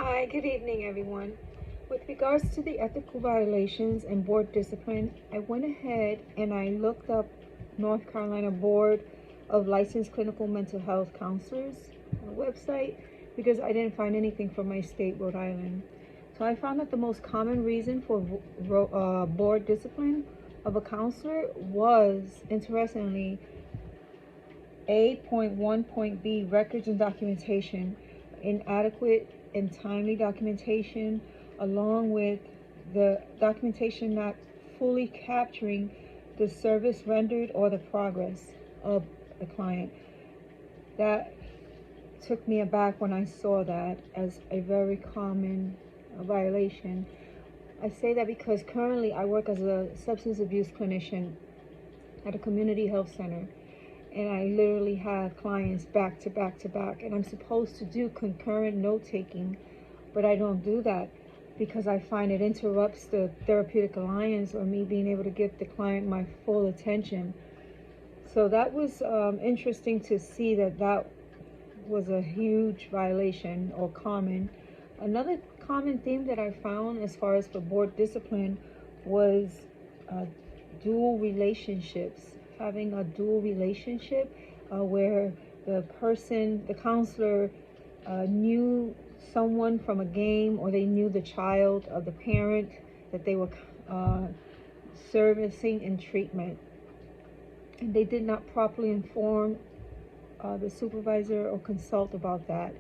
Hi, good evening, everyone. With regards to the ethical violations and board discipline, I went ahead and I looked up North Carolina Board of Licensed Clinical Mental Health Counselors website because I didn't find anything from my state, Rhode Island. So I found that the most common reason for board discipline of a counselor was, interestingly, A.1.B, records and documentation, inadequate and timely documentation, along with the documentation not fully capturing the service rendered or the progress of the client. That took me aback when I saw that as a very common violation. I say that because currently I work as a substance abuse clinician at a community health center. And I literally have clients back to back to back, and I'm supposed to do concurrent note taking, but I don't do that because I find it interrupts the therapeutic alliance or me being able to give the client my full attention. So that was interesting to see that was a huge violation or common. Another common theme that I found as far as for board discipline was dual relationships. Having a dual relationship where the counselor knew someone from a game, or they knew the child of the parent that they were servicing in treatment, and they did not properly inform the supervisor or consult about that.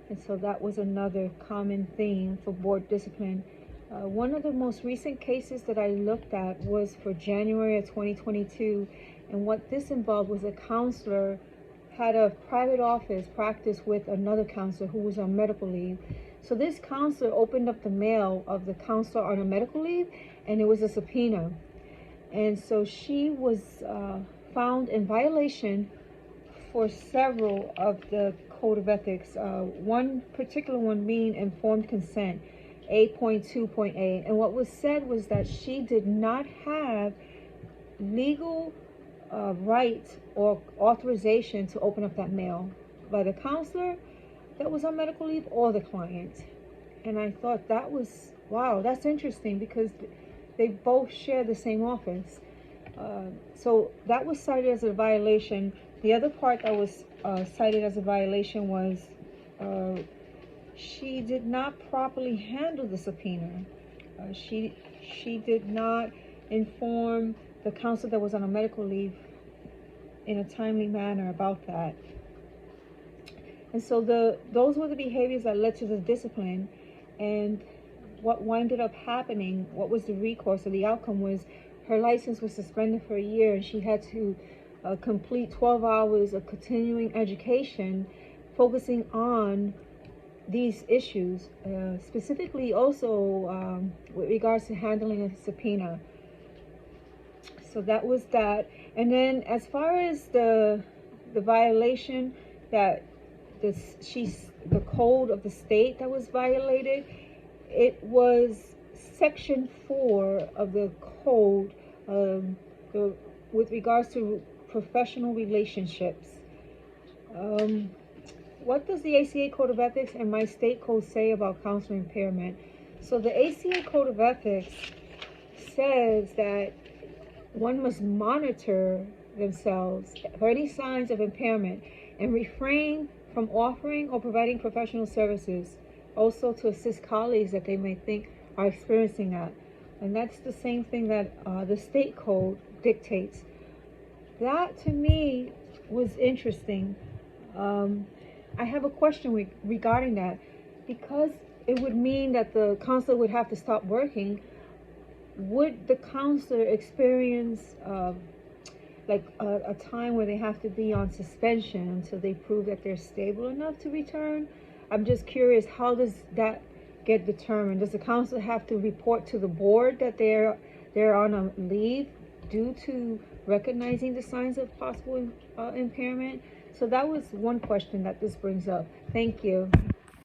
And so that was another common theme for board discipline. One of the most recent cases that I looked at was for January of 2022, and what this involved was a counselor had a private office practice with another counselor who was on medical leave. So this counselor opened up the mail of the counselor on a medical leave, and it was a subpoena. And so she was found in violation for several of the code of ethics, one particular one being informed consent, A.2.A. And what was said was that she did not have legal right or authorization to open up that mail by the counselor that was on medical leave or the client. And I thought that was, wow, that's interesting because they both share the same office. So that was cited as a violation. The other part that was cited as a violation was she did not properly handle the subpoena. She did not inform the counselor that was on a medical leave in a timely manner about that. And so those were the behaviors that led to the discipline. And what winded up happening, what was the recourse or the outcome, was her license was suspended for a year, and she had to complete 12 hours of continuing education focusing on these issues, specifically also with regards to handling a subpoena. So that was that. And then as far as the violation that the code of the state that was violated, it was section 4 of the code with regards to professional relationships. What does the ACA Code of Ethics and my state code say about counselor impairment? So the ACA Code of Ethics says that one must monitor themselves for any signs of impairment and refrain from offering or providing professional services, also to assist colleagues that they may think are experiencing that. And that's the same thing that the state code dictates. That to me was interesting. I have a question regarding that, because it would mean that the counselor would have to stop working. Would the counselor experience like a time where they have to be on suspension until they prove that they're stable enough to return? I'm just curious, how does that get determined? Does the counselor have to report to the board that they're on a leave due to recognizing the signs of possible impairment? So that was one question that this brings up. Thank you.